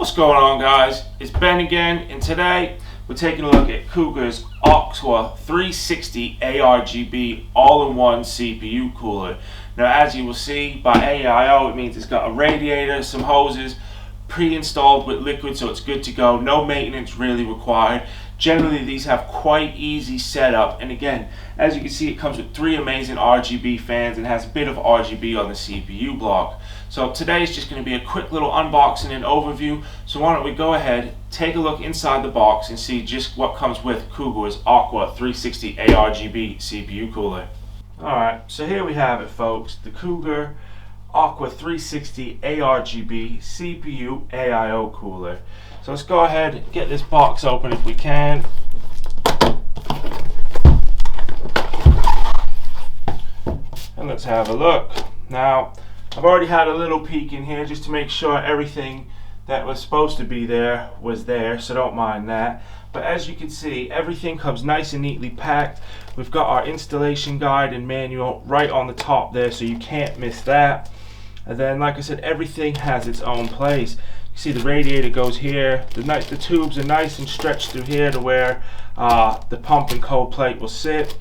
What's going on, guys? It's Ben again, and today we're taking a look at Cougar's Aqua 360 ARGB all-in-one CPU cooler. Now, as you will see by AIO, it means it's got a radiator, some hoses, pre-installed with liquid, so it's good to go. No maintenance really required. Generally, these have quite easy setup, and again, as you can see, it comes with 3 amazing RGB fans and has a bit of RGB on the CPU block. So today is just going to be a quick little unboxing and overview. So why don't we go ahead, take a look inside the box and see just what comes with Cougar's Aqua 360 ARGB CPU cooler. Alright, so here we have it, folks, the Cougar Aqua 360 ARGB CPU AIO cooler. So let's go ahead and get this box open if we can. And let's have a look. Now, I've already had a little peek in here just to make sure everything that was supposed to be there was there, so don't mind that. But as you can see, everything comes nice and neatly packed. We've got our installation guide and manual right on the top there, so you can't miss that. And then, like I said, everything has its own place. You see the radiator goes here. The tubes are nice and stretched through here to where the pump and cold plate will sit.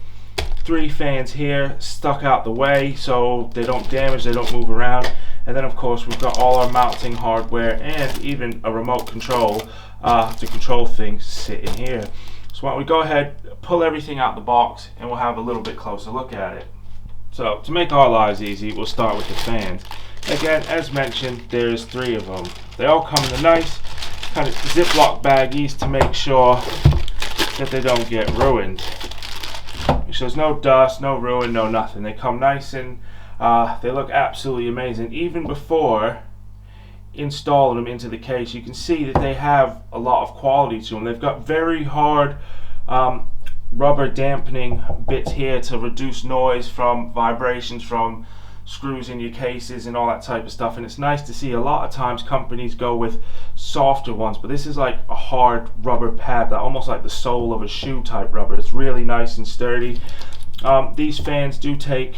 3 fans here stuck out the way so they don't damage, they don't move around. And then, of course, we've got all our mounting hardware and even a remote control to control things sitting here. So why don't we go ahead, pull everything out the box, and we'll have a little bit closer look at it. So to make our lives easy, we'll start with the fans. Again, as mentioned, there's 3 of them. They all come in a nice kind of Ziploc baggies to make sure that they don't get ruined. So there's no dust, no ruin, no nothing. They come nice and they look absolutely amazing. Even before installing them into the case, you can see that they have a lot of quality to them. They've got very hard rubber dampening bits here to reduce noise from vibrations from screws in your cases and all that type of stuff. And it's nice to see a lot of times companies go with softer ones, but this is like a hard rubber pad, that almost like the sole of a shoe type rubber. It's really nice and sturdy. These fans do take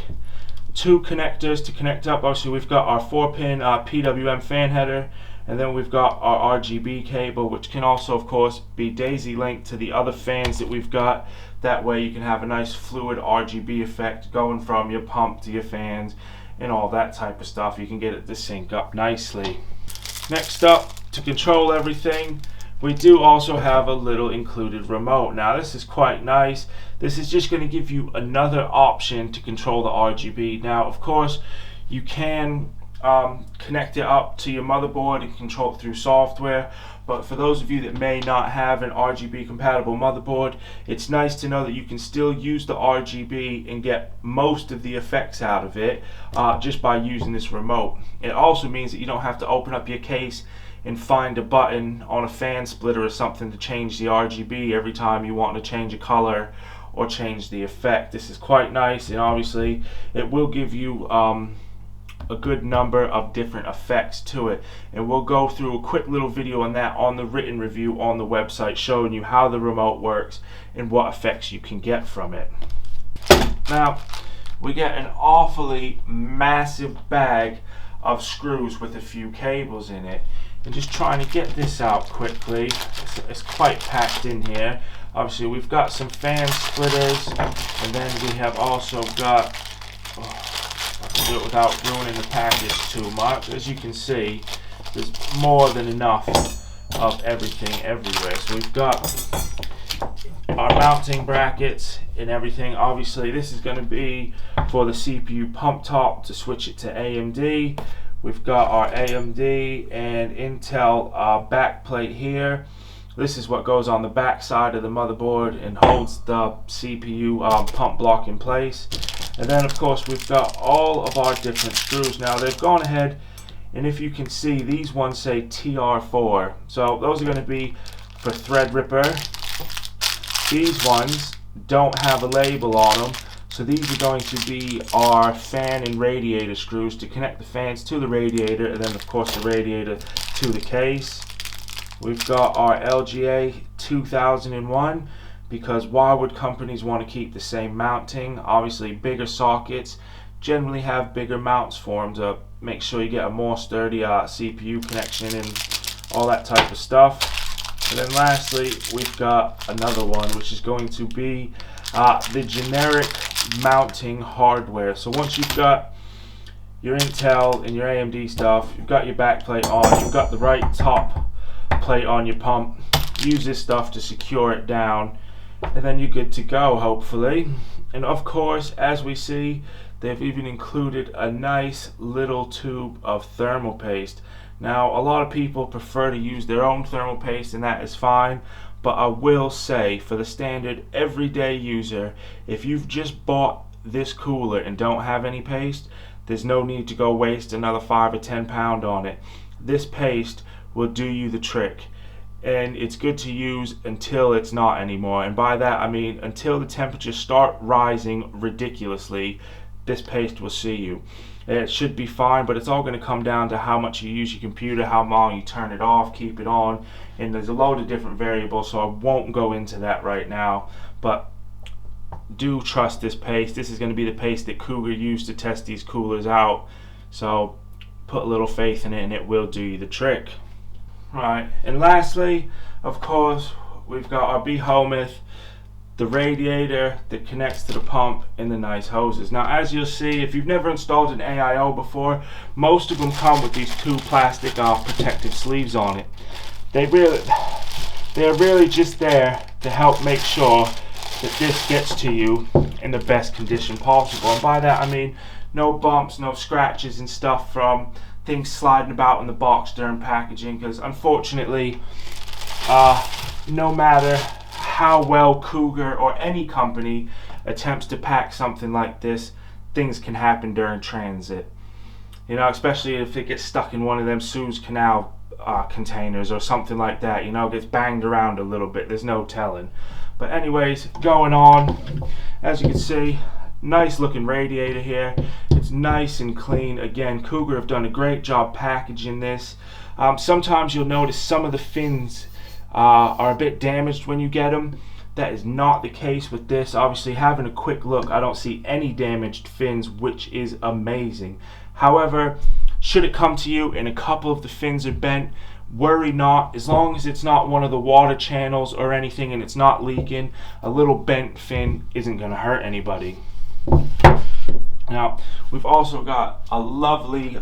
2 connectors to connect up. Obviously, we've got our 4-pin PWM fan header, and then we've got our RGB cable, which can also, of course, be daisy linked to the other fans that we've got. That way you can have a nice fluid RGB effect going from your pump to your fans and all that type of stuff. You can get it to sync up nicely. Next up, to control everything, we do also have a little included remote. Now, this is quite nice. This is just going to give you another option to control the RGB. Now, of course, you can connect it up to your motherboard and control it through software, but for those of you that may not have an RGB compatible motherboard, it's nice to know that you can still use the RGB and get most of the effects out of it just by using this remote. It also means that you don't have to open up your case and find a button on a fan splitter or something to change the RGB every time you want to change a color or change the effect. This is quite nice, and obviously it will give you a good number of different effects to it, and we'll go through a quick little video on that on the written review on the website, showing you how the remote works and what effects you can get from it. Now, we get an awfully massive bag of screws with a few cables in it, and just trying to get this out quickly. It's quite packed in here. Obviously, we've got some fan splitters, and then we have also got do it without ruining the package too much. As you can see, there's more than enough of everything everywhere. So we've got our mounting brackets and everything. Obviously, this is going to be for the CPU pump top to switch it to AMD. We've got our AMD and Intel back plate here. This is what goes on the back side of the motherboard and holds the CPU pump block in place. And then, of course, we've got all of our different screws. Now, they've gone ahead, and if you can see, these ones say TR4. So those are going to be for Threadripper. These ones don't have a label on them, so these are going to be our fan and radiator screws to connect the fans to the radiator, and then, of course, the radiator to the case. We've got our LGA 2001. Because why would companies want to keep the same mounting? Obviously, bigger sockets generally have bigger mounts for them to make sure you get a more sturdy CPU connection and all that type of stuff. And then lastly, we've got another one, which is going to be the generic mounting hardware. So once you've got your Intel and your AMD stuff, you've got your back plate on, you've got the right top plate on your pump, use this stuff to secure it down, and then you're good to go, hopefully. And of course, as we see, they've even included a nice little tube of thermal paste. Now, a lot of people prefer to use their own thermal paste, and that is fine, but I will say, for the standard everyday user, if you've just bought this cooler and don't have any paste, there's no need to go waste another £5 or £10 on it. This paste will do you the trick, and it's good to use until it's not anymore. And by that I mean until the temperatures start rising ridiculously, this paste will see you. It should be fine, but it's all going to come down to how much you use your computer, how long you turn it off, keep it on, and there's a load of different variables, so I won't go into that right now. But do trust this paste. This is going to be the paste that Cougar used to test these coolers out, so put a little faith in it and it will do you the trick. Right, and lastly, of course, we've got our behemoth, the radiator that connects to the pump, and the nice hoses. Now, as you'll see, if you've never installed an AIO before, most of them come with these two plastic protective sleeves on it. They're really just there to help make sure that this gets to you in the best condition possible. And by that I mean no bumps, no scratches and stuff from things sliding about in the box during packaging, because unfortunately, no matter how well Cougar or any company attempts to pack something like this, things can happen during transit. You know, especially if it gets stuck in one of them Suez Canal containers or something like that, you know, gets banged around a little bit, there's no telling. But anyways, going on, as you can see, nice looking radiator here. It's nice and clean. Again, Cougar have done a great job packaging this. Sometimes you'll notice some of the fins are a bit damaged when you get them. That is not the case with this. Obviously, having a quick look, I don't see any damaged fins, which is amazing. However, should it come to you and a couple of the fins are bent, worry not. As long as it's not one of the water channels or anything and it's not leaking, a little bent fin isn't going to hurt anybody. Now, we've also got a lovely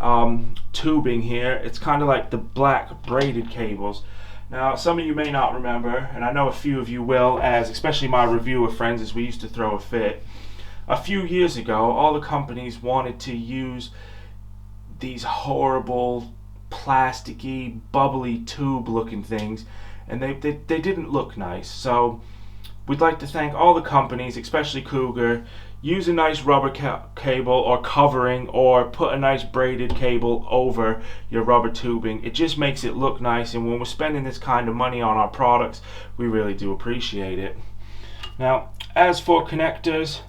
tubing here. It's kind of like the black braided cables. Now, some of you may not remember, and I know a few of you will, as especially my reviewer friends, as we used to throw a fit. A few years ago, all the companies wanted to use these horrible, plasticky, bubbly tube looking things, and they didn't look nice. So we'd like to thank all the companies, especially Cougar. Use a nice rubber cable or covering, or put a nice braided cable over your rubber tubing. It just makes it look nice, and when we're spending this kind of money on our products, we really do appreciate it. Now, as for connectors,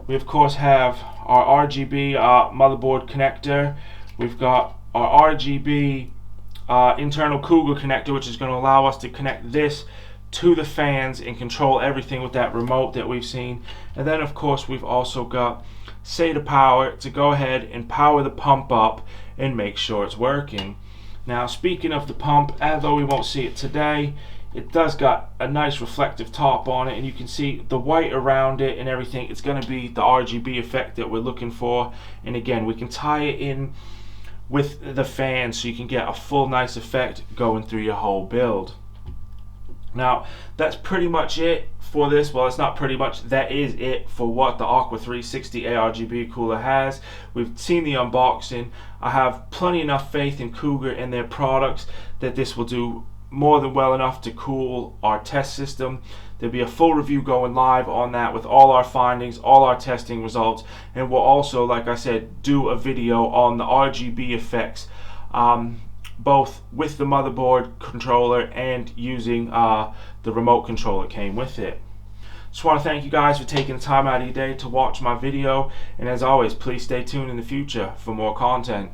we of course have our RGB motherboard connector. We've got our RGB internal Cougar connector, which is going to allow us to connect this to the fans and control everything with that remote that we've seen. And then of course we've also got SATA power to go ahead and power the pump up and make sure it's working. Now, speaking of the pump, although we won't see it today, it does got a nice reflective top on it, and you can see the white around it and everything. It's going to be the RGB effect that we're looking for. And again, we can tie it in with the fan so you can get a full nice effect going through your whole build. Now, that's pretty much it for this. Well, it's not pretty much, that is it for what the Aqua 360 ARGB cooler has. We've seen the unboxing. I have plenty enough faith in Cougar and their products that this will do more than well enough to cool our test system. There'll be a full review going live on that with all our findings, all our testing results, and we'll also, like I said, do a video on the RGB effects, both with the motherboard controller and using the remote control that came with it. Just want to thank you guys for taking the time out of your day to watch my video, and as always, please stay tuned in the future for more content.